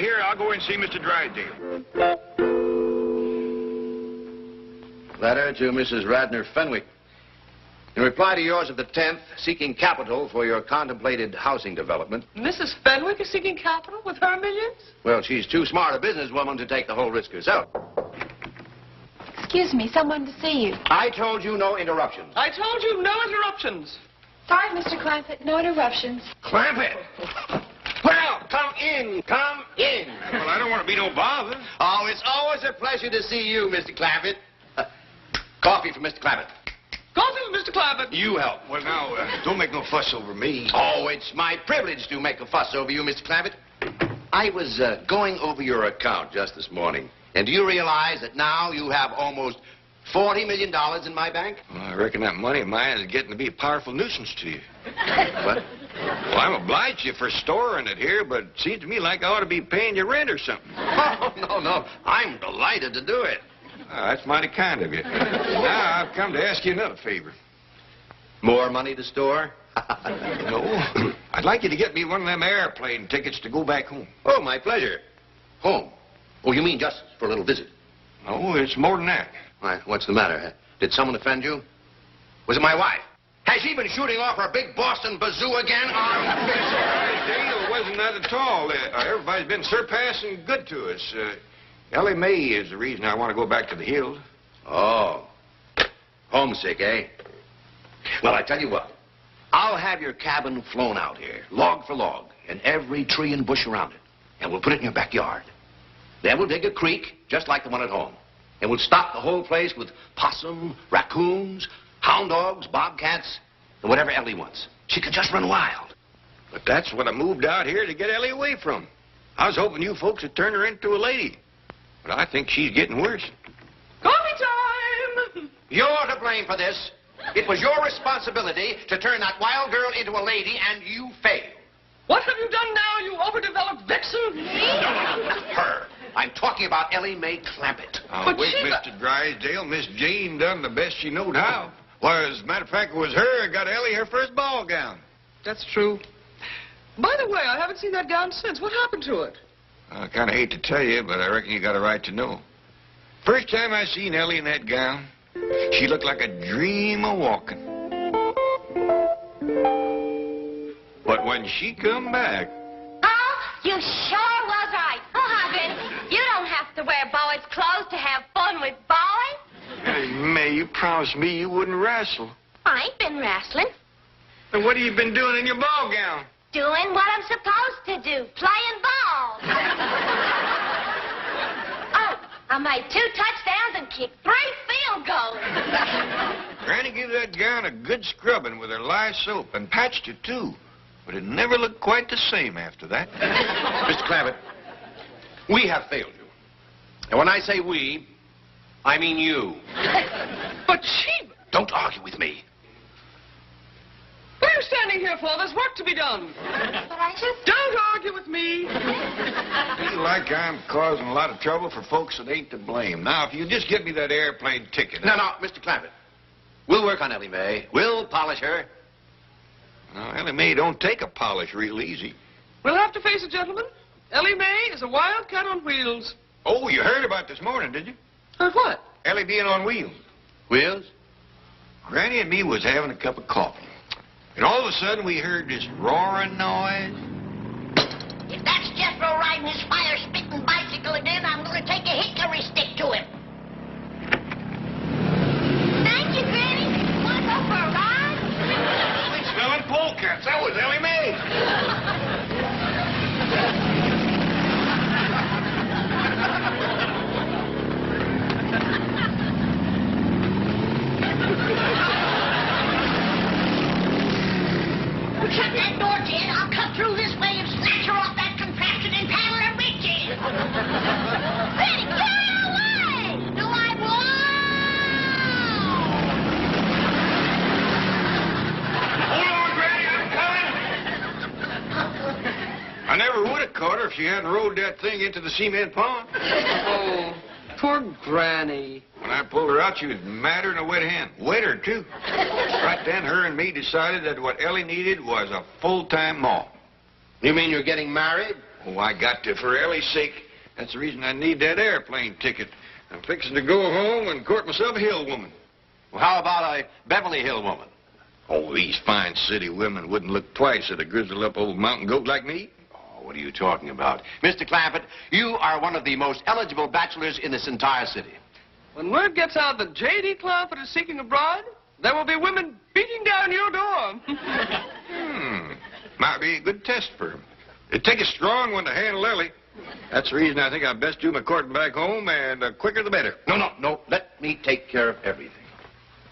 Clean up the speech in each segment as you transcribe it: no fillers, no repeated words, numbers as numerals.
here. I'll go and see Mr. Drysdale. Letter to Mrs. Radner Fenwick. In reply to yours of the 10th, seeking capital for your contemplated housing development. Mrs. Fenwick is seeking capital with her millions? Well, she's too smart a businesswoman to take the whole risk herself. Excuse me, someone to see you. I told you no interruptions. I told you no interruptions. Sorry, Mr. Clampett, no interruptions. Clampett! Well, come in, come in. Well, I don't want to be no bother. Oh, it's always a pleasure to see you, Mr. Clampett. Coffee for Mr. Clampett. Coffee with Mr. Clampett. You help. Well, now, don't make no fuss over me. Oh, it's my privilege to make a fuss over you, Mr. Clampett. I was going over your account just this morning. And do you realize that now you have almost $40 million in my bank? Well, I reckon that money of mine is getting to be a powerful nuisance to you. What? Well, I'm obliged to you for storing it here, but it seems to me like I ought to be paying you rent or something. Oh, no. I'm delighted to do it. Oh, that's mighty kind of you. Now, I've come to ask you another favor. More money to store? No. I'd like you to get me one of them airplane tickets to go back home. Oh, my pleasure. Home? Oh, you mean just for a little visit? No, it's more than that. Why, what's the matter? Did someone offend you? Was it my wife? Has she been shooting off her big Boston bazoo again? Drysdale, it wasn't that at all. Everybody's been surpassing good to us. Elly May is the reason I want to go back to the hills. Oh. Homesick, eh? Well, I tell you what. I'll have your cabin flown out here, log for log, and every tree and bush around it. And we'll put it in your backyard. Then we'll dig a creek, just like the one at home. And we'll stock the whole place with possum, raccoons, hound dogs, bobcats, and whatever Elly wants. She could just run wild. But that's what I moved out here to get Elly away from. I was hoping you folks would turn her into a lady. But I think she's getting worse. Coffee time! You're to blame for this. It was your responsibility to turn that wild girl into a lady, and you failed. What have you done now, you overdeveloped vixen? No, not her. I'm talking about Elly May Clampett. But wait, Mr. Drysdale. Miss Jane done the best she knowed how. Why, as a matter of fact, it was her that got Elly her first ball gown. That's true. By the way, I haven't seen that gown since. What happened to it? I kind of hate to tell you, but I reckon you got a right to know. First time I seen Elly in that gown, she looked like a dream of walking. But when she come back... Oh, you sure was right. Oh, Hobby, you don't have to wear boys' clothes to have fun with boys. Hey, May, you promised me you wouldn't wrestle. I ain't been wrestling. Then what have you been doing in your ball gown? Doing what I'm supposed to do, playing ball. Oh, I made 2 touchdowns and kicked 3 field goals. Granny gave that gown a good scrubbing with her lye soap and patched it, too. But it never looked quite the same after that. Mr. Clampett, we have failed you. And when I say we, I mean you. But she... Don't argue with me. What are you standing here for? There's work to be done. But I just... Don't argue with me. Feel like I'm causing a lot of trouble for folks that ain't to blame. Now, if you just give me that airplane ticket... No, Mr. Clampett. We'll work on Elly May. We'll polish her. No, Elly May don't take a polish real easy. We'll have to face it, gentlemen. Elly May is a wildcat on wheels. Oh, you heard about this morning, did you? Heard what? Elly being on wheels. Wheels? Granny and me was having a cup of coffee. And all of a sudden, we heard this roaring noise. If that's Jethro riding his fire-spitting bicycle again, I'm going to take a hickory stick to him. Thank you, Granny. Want to go for a ride? Smelling polecats. That was Elly May. Shut that door, Jed. I'll cut through this way and snatch her off that contraption and paddle her bridge in. Granny, carry away! Do I blow? Hold on, Granny, I'm coming. I never would have caught her if she hadn't rode that thing into the cement pond. Oh, poor Granny. When I pulled her out, she was madder than a wet hen. Wetter, too. Right then, her and me decided that what Elly needed was a full-time ma. You mean you're getting married? Oh, I got to, for Elly's sake. That's the reason I need that airplane ticket. I'm fixing to go home and court myself a hill woman. Well, how about a Beverly Hill woman? Oh, these fine city women wouldn't look twice at a grizzled-up old mountain goat like me. Oh, what are you talking about? Mr. Clampett, you are one of the most eligible bachelors in this entire city. When word gets out that J.D. Clampett is seeking a bride, there will be women beating down your door. Might be a good test for him. It'd take a strong one to handle Elly. That's the reason I think I'd best do my courting back home, and the quicker the better. No. Let me take care of everything.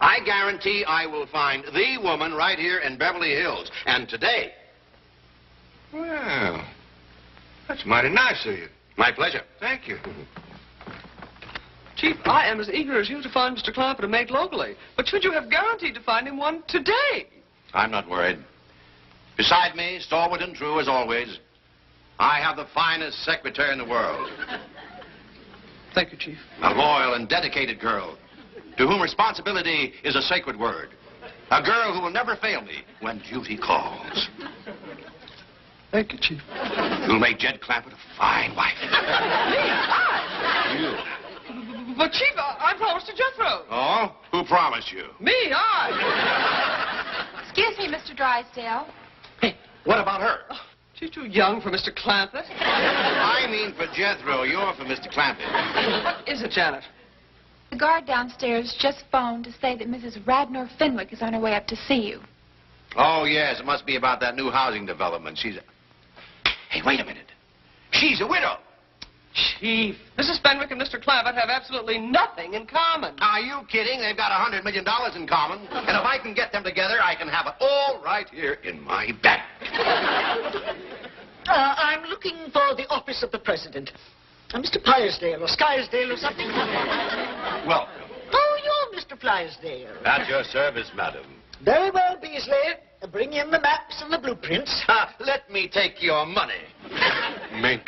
I guarantee I will find the woman right here in Beverly Hills. And today. Well, that's mighty nice of you. My pleasure. Thank you. Chief, I am as eager as you to find Mr. Clampett a mate locally. But should you have guaranteed to find him one today? I'm not worried. Beside me, stalwart and true as always, I have the finest secretary in the world. Thank you, Chief. A loyal and dedicated girl, to whom responsibility is a sacred word. A girl who will never fail me when duty calls. Thank you, Chief. You'll make Jed Clampett a fine wife. Me? I? You. But, Chief, I promised to Jethro. Oh? Who promised you? Me? I? Excuse me, Mr. Drysdale. Hey, what about her? Oh, she's too young for Mr. Clampett. I mean for Jethro. You're for Mr. Clampett. What is it, Janet? The guard downstairs just phoned to say that Mrs. Radnor Fenwick is on her way up to see you. Oh, yes. It must be about that new housing development. Hey, wait a minute. She's a widow. Chief, Mrs. Fenwick and Mr. Clampett have absolutely nothing in common. Are you kidding? They've got $100 million in common. And if I can get them together, I can have it all right here in my bank. I'm looking for the office of the president. Mr. Plyersdale or Skyrsdale or something. Welcome. Oh, you're Mr. Plyersdale. At your service, madam. Very well, Beasley. Bring in the maps and the blueprints. Let me take your money. Mink.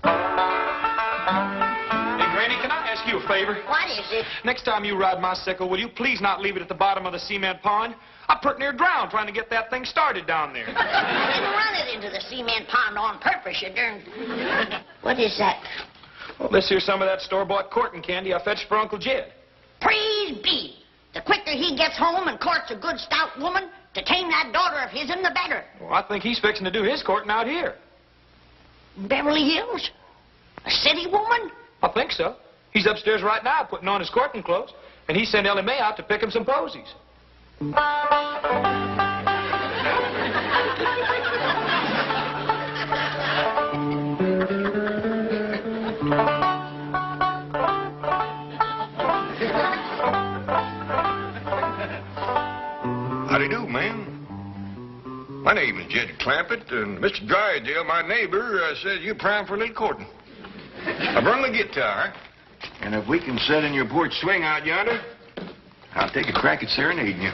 Hey, Granny, can I ask you a favor? What is it? Next time you ride my sickle, will you please not leave it at the bottom of the cement pond? I pretty near drowned trying to get that thing started down there. You didn't run it into the cement pond on purpose, you darn. What is that? Well, this here's some of that store-bought courting candy I fetched for Uncle Jed. Praise be. The quicker he gets home and courts a good stout woman to tame that daughter of his, the better. Well, I think he's fixing to do his courting out here. Beverly Hills? A city woman? I think so. He's upstairs right now putting on his courting clothes, and he sent Elly May out to pick him some posies. Howdy do, ma'am. My name is Jed Clampett, and Mr. Drysdale, my neighbor, says you're prime for a little courting. I brung the guitar, and if we can set in your porch swing out yonder, I'll take a crack at serenading you.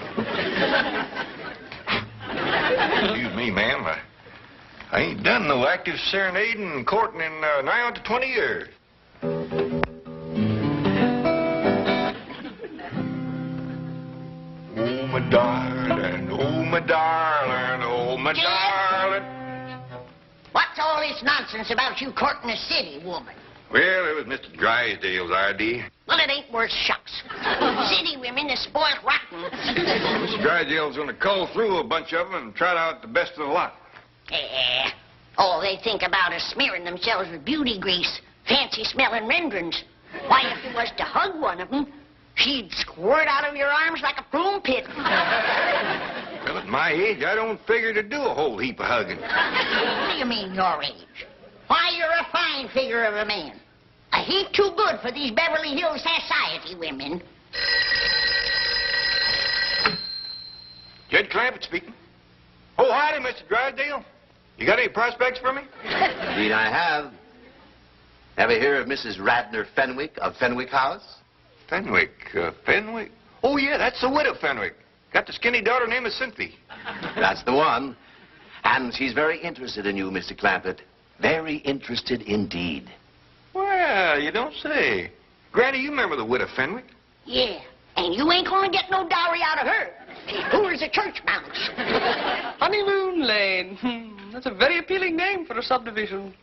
Excuse me, ma'am. I ain't done no active serenading and courting in nigh on to 20 years. Oh, my darling, oh, my darling, oh, my Jed? darling. What's all this nonsense about you courting a city woman? Well, it was Mr. Drysdale's idea. Well, it ain't worth shucks. City women is spoiled rotten. Mr. Drysdale's going to cull through a bunch of them and trot out the best of the lot. All they think about is smearing themselves with beauty grease, fancy-smelling renderings. Why, if you was to hug one of them, she'd squirt out of your arms like a broom pit. Well, at my age, I don't figure to do a whole heap of hugging. What do you mean, your age? Why, you're a fine figure of a man. A heap too good for these Beverly Hills society women. Jed Clampett speaking. Oh, howdy, Mr. Drysdale. You got any prospects for me? Indeed, I have. Ever hear of Mrs. Radnor Fenwick of Fenwick House? Fenwick, Fenwick? Oh, yeah, that's the Widow Fenwick. Got the skinny daughter named Cynthia. That's the one. And she's very interested in you, Mr. Clampett. Very interested indeed. Well, you don't say. Granny, you remember the Widow Fenwick? Yeah, and you ain't gonna get no dowry out of her. She's poor as a church mouse. Honeymoon Lane. That's a very appealing name for a subdivision.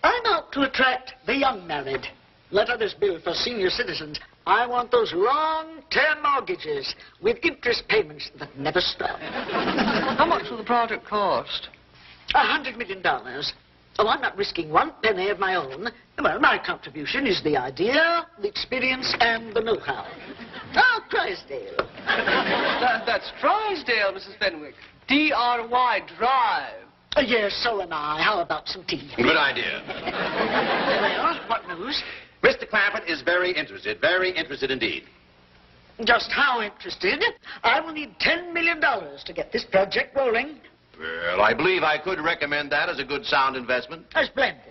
I'm out to attract the young married. Let others build for senior citizens. I want those long-term mortgages with interest payments that never stop. How much will the project cost? $100 million. Oh, I'm not risking one penny of my own. Well, my contribution is the idea, the experience, and the know-how. Oh, Drysdale. That's Drysdale, Mrs. Fenwick. D-R-Y, Drive. Yes, so am I. How about some tea? Good idea. Well, what news? Mr. Clampett is very interested indeed. Just how interested? I will need $10 million to get this project rolling. Well, I believe I could recommend that as a good sound investment. Splendid.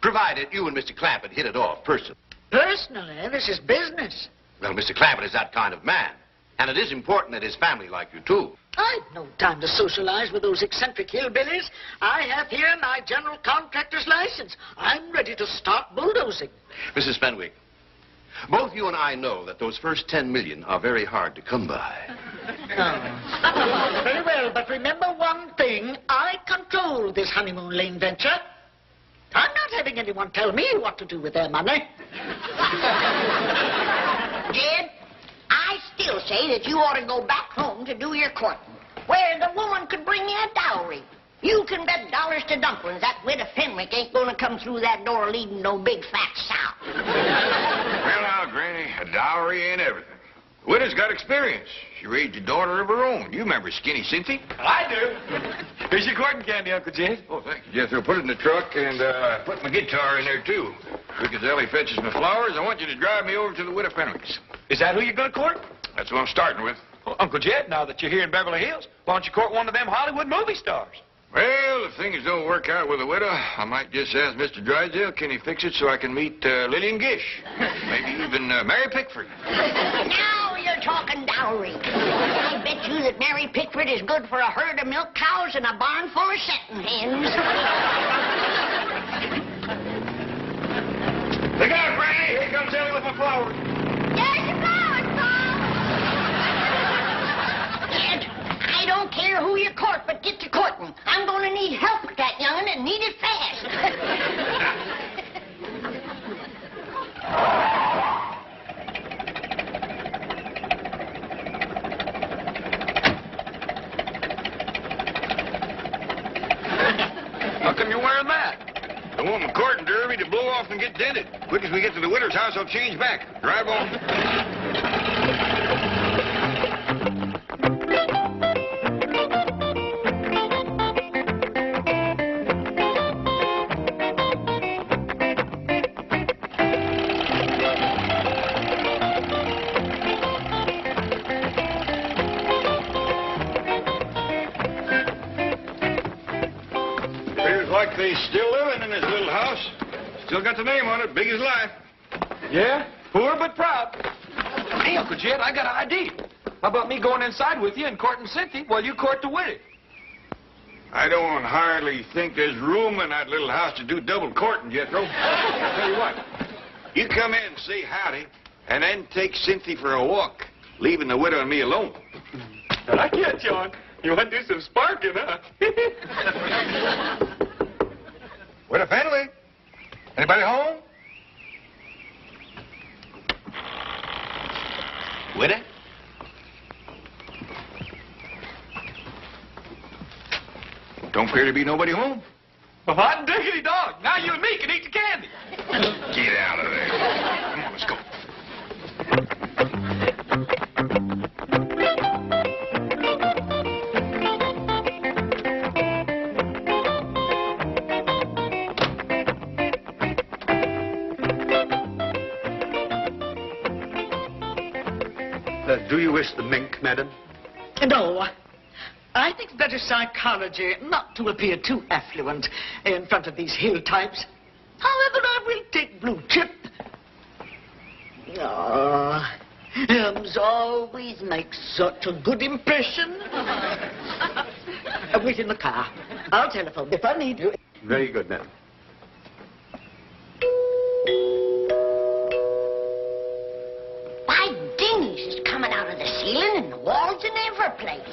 Provided you and Mr. Clampett hit it off personally. Personally, this is business. Well, Mr. Clampett is that kind of man. And it is important that his family like you, too. I've no time to socialize with those eccentric hillbillies. I have here my general contractor's license. I'm ready to start bulldozing. Mrs. Fenwick, both you and I know that those first $10 million are very hard to come by. Oh. Very well, but remember one thing. I control this honeymoon lane venture. I'm not having anyone tell me what to do with their money. Jed, I still say that you ought to go back home to do your courting, where the woman could bring you a dowry. You can bet dollars to dumplings that Widow Fenwick ain't going to come through that door leading no big fat sow. Well, now, Granny, a dowry ain't everything. The widow's got experience. She raised a daughter of her own. You remember Skinny Cynthia? I do. Here's your courting candy, Uncle Jed. Oh, thank you, Jethro. Put it in the truck and put my guitar in there, too. Quick as Elly fetches my flowers, I want you to drive me over to the Widow Fenwick's. Is that who you're going to court? That's what I'm starting with. Well, Uncle Jed, now that you're here in Beverly Hills, why don't you court one of them Hollywood movie stars? Well, if things don't work out with the widow, I might just ask Mr. Drysdale, can he fix it so I can meet Lillian Gish? Maybe even Mary Pickford. Now you're talking dowry. I bet you that Mary Pickford is good for a herd of milk cows and a barn full of setting hens. Look out, Granny! Here comes Elly with my flowers. There's your flowers, Paul. Jed, I don't care who you court, but get to courting. I'm going to need help with that young'un and need it fast. How come you're wearing that? I want my courting derby to blow off and get dented. Quick as we get to the widow's house, I'll change back. Drive on. Appears like they still living in this little house. Still got the name on it, big as life. Yeah? Poor but proud. Hey, Uncle Jed, I got an idea. How about me going inside with you and courting Cynthia while you court the widow? I don't hardly think there's room in that little house to do double courting, Jethro. I'll tell you what. You come in and say howdy, and then take Cynthia for a walk, leaving the widow and me alone. I get you on. You want to do some sparking, huh? Widow Fenwick? Anybody home? Widow? Don't appear to be nobody home. Well, hot diggity dog. Now you and me can eat the candy. Get out of there. Come on, let's go. Do you wish the mink, madam? No. I think it's better psychology not to appear too affluent in front of these hill types. However, I will take blue chip. Ah, Helms always makes such a good impression. Wait in the car. I'll telephone if I need you. Very good, madam. Why, dingies is coming out of the ceiling and the walls and every place.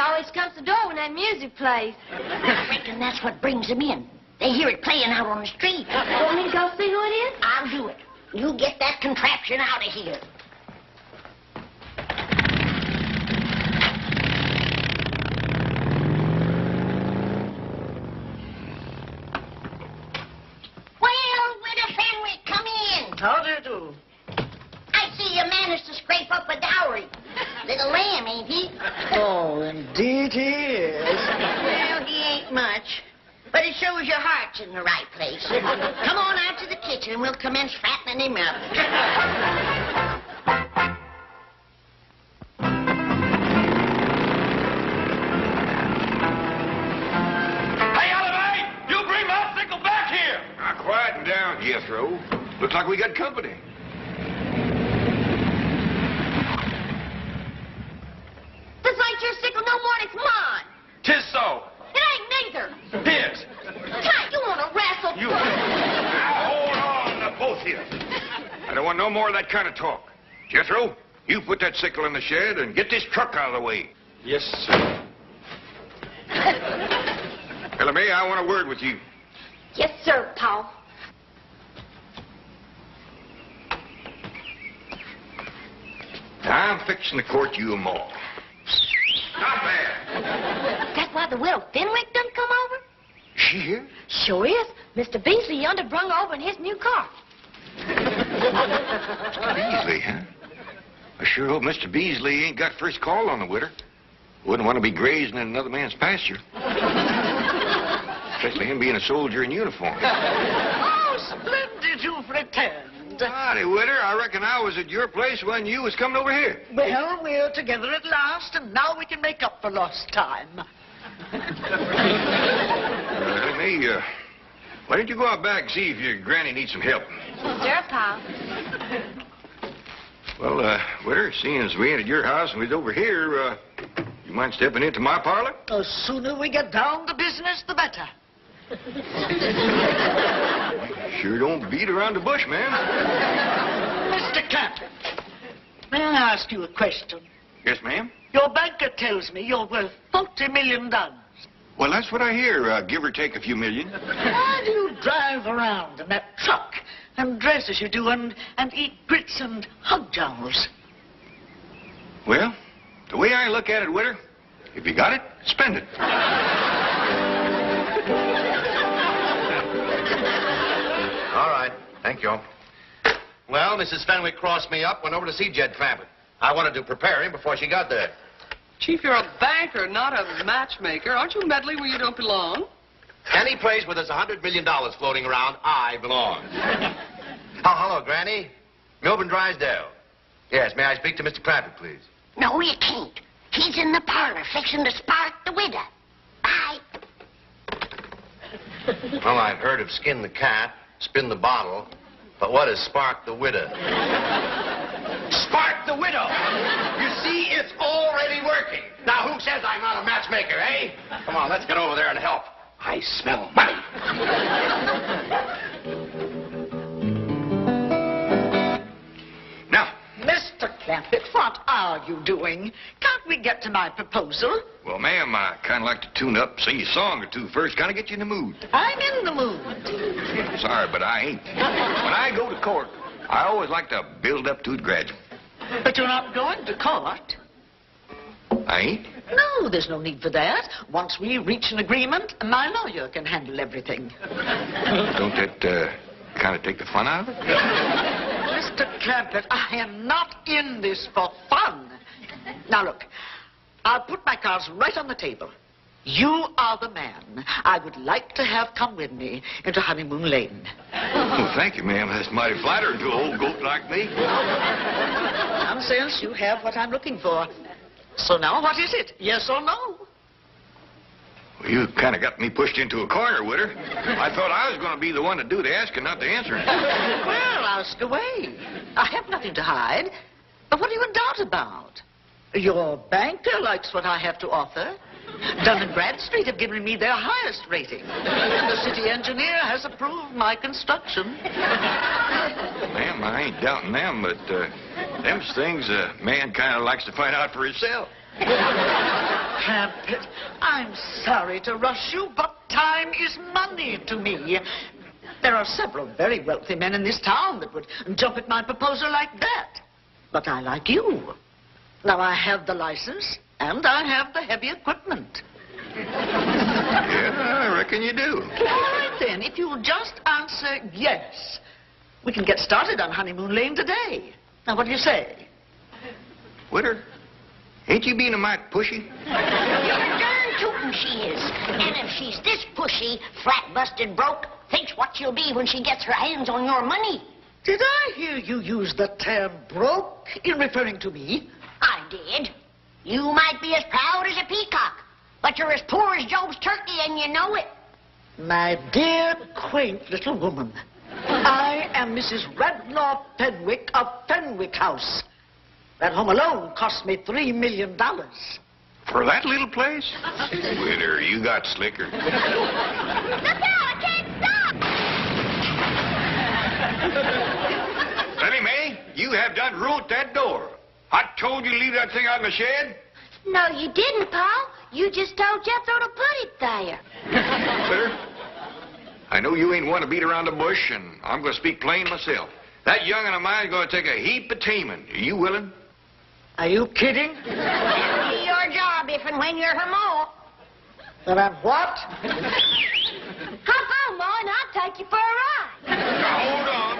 always comes to the door when that music plays. I reckon that's what brings them in. They hear it playing out on the street. Want me to go see who it is? I'll do it. You get that contraption out of here. Well, Widow Fenwick, come in. How do you do? I see you managed to scrape up a dowry. Little lamb, ain't he? Oh, indeed he is. Well, he ain't much. But it shows your heart's in the right place. Come on out to the kitchen and we'll commence fattening him up. Hey, Elly May! You bring my sickle back here! Now, quieten down, Jethro. Looks like we got company. This ain't your sickle no more, it's mine. 'Tis so. It ain't neither. His. Hey, you want to wrestle? You. Now, hold on, both of you. I don't want no more of that kind of talk. Jethro, you put that sickle in the shed and get this truck out of the way. Yes, sir. Elly May, I want a word with you. Yes, sir, Paul. I'm fixing to court you them all. Not bad. That's why the widow Fenwick done come over? She here? Sure is. Mr. Beasley yonder brung over in his new car. Beasley, huh? I sure hope Mr. Beasley ain't got first call on the widow. Wouldn't want to be grazing in another man's pasture. Especially him being a soldier in uniform. Oh, splendid you've returned. Howdy, Widow. I reckon I was at your place when you was coming over here. Well, we're together at last, and now we can make up for lost time. Elly May, why don't you go out back and see if your granny needs some help? Sure, Paul. Well, Widow, seeing as we ain't at your house and we's over here, you mind stepping into my parlor? The sooner we get down to business, the better. Sure don't beat around the bush, man. Mr. Clampett, may I ask you a question? Yes, ma'am. Your banker tells me you're worth $40 million. Well, that's what I hear, give or take a few million. Why do you drive around in that truck and dress as you do and eat grits and hog jowls? Well, the way I look at it, Widow, if you got it, spend it. All right. Thank you. Well, Mrs. Fenwick crossed me up, went over to see Jed Clampett. I wanted to prepare him before she got there. Chief, you're a banker, not a matchmaker. Aren't you meddling where you don't belong? Any place where there's $100 million floating around, I belong. Oh, hello, Granny. Milburn Drysdale. Yes, may I speak to Mr. Clampett, please? No, you can't. He's in the parlor fixing to spark the widow. Bye. Well, I've heard of skin the cat, spin the bottle, but what is spark the widow? Spark the widow! You see, it's already working. Now, who says I'm not a matchmaker, eh? Come on, let's get over there and help. I smell money. Now. Mr. Clampett, what are you doing? Can't we get to my proposal? Well, ma'am, I kind of like to tune up, sing you a song or two first, kind of get you in the mood. I'm in the mood. Sorry, but I ain't. When I go to court, I always like to build up to it gradual. But you're not going to court. I ain't? No, there's no need for that. Once we reach an agreement, my lawyer can handle everything. Don't that kind of take the fun out of it? Mr. Clampett, I am not in this for fun. Now, look, I'll put my cards right on the table. You are the man I would like to have come with me into Honeymoon Lane. Well, thank you, ma'am. That's mighty flattering to an old goat like me. Nonsense. You have what I'm looking for. So now, what is it? Yes or no? Well, you kind of got me pushed into a corner, Widow. I thought I was going to be the one to do the asking, not the answering. Well, ask away. I have nothing to hide. But what are you in doubt about? Your banker likes what I have to offer. Dun & Bradstreet have given me their highest rating. And the city engineer has approved my construction. Ma'am, I ain't doubting them, but them's things a man kind of likes to find out for himself. Clampett, I'm sorry to rush you, but time is money to me. There are several very wealthy men in this town that would jump at my proposal like that. But I like you. Now, I have the license, and I have the heavy equipment. Yeah, I reckon you do. All right, then. If you'll just answer yes, we can get started on Honeymoon Lane today. Now, what do you say? Widow, ain't you being a mite pushy? Darn tootin' she is. And if she's this pushy, flat-busted broke, thinks what she'll be when she gets her hands on your money. Did I hear you use the term broke in referring to me? I did. You might be as proud as a peacock, but you're as poor as Job's turkey, and you know it. My dear, quaint little woman, I am Mrs. Radnor Fenwick of Fenwick House. That home alone cost me $3 million. For that little place? Widow, you got slicker. Look out, I can't stop! Elly May, you have done ruined that door. I told you to leave that thing out in the shed. No, you didn't, Pa. You just told Jethro to put it there. Widow, I know you ain't one to beat around the bush, and I'm going to speak plain myself. That young'un of mine's going to take a heap of taming. Are you willing? Are you kidding? That'll be your job if and when you're her ma. That I'm what? Hop on, Ma, and I'll take you for a ride. Now, hold on.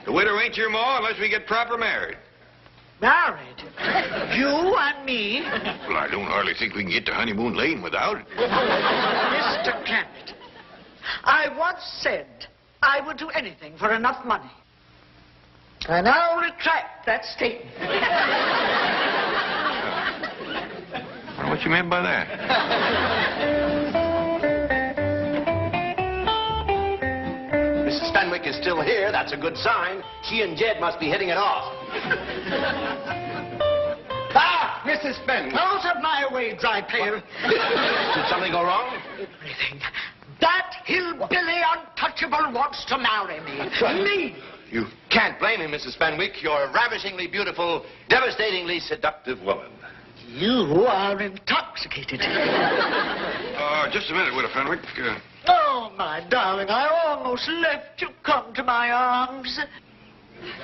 The widow ain't your ma unless we get proper married. Married? You and me? Well, I don't hardly think we can get to Honeymoon Lane without it. Mr. Clampett, I once said I would do anything for enough money. I now retract that statement. I wonder what you meant by that. Mrs. Fenwick is still here. That's a good sign. She and Jed must be hitting it off. Ah, Mrs. Fenwick. Out of my way, dry pail. Did something go wrong? Everything. That hillbilly untouchable wants to marry me. Me! You can't blame him, Mrs. Fenwick. You're a ravishingly beautiful, devastatingly seductive woman. You are intoxicated. Just a minute, Widow Fenwick. Oh, my darling, I almost left you come to my arms.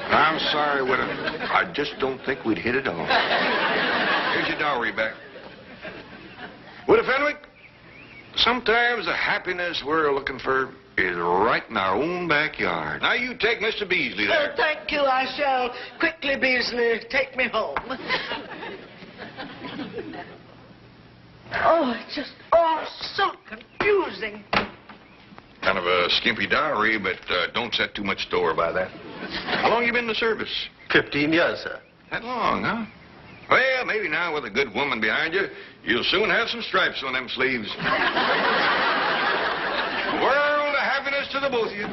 I'm sorry, Widow. I just don't think we'd hit it off. Here's your dowry back. Widow Fenwick, sometimes the happiness we're looking for is right in our own backyard. Now, you take Mr. Beasley there. Thank you, I shall. Quickly, Beasley, take me home. Oh, it's just all so confusing. Kind of a skimpy dowry, but don't set too much store by that. How long you been in the service? 15 years, sir. That long, huh? Well, maybe now with a good woman behind you, you'll soon have some stripes on them sleeves. World of happiness to the both of you.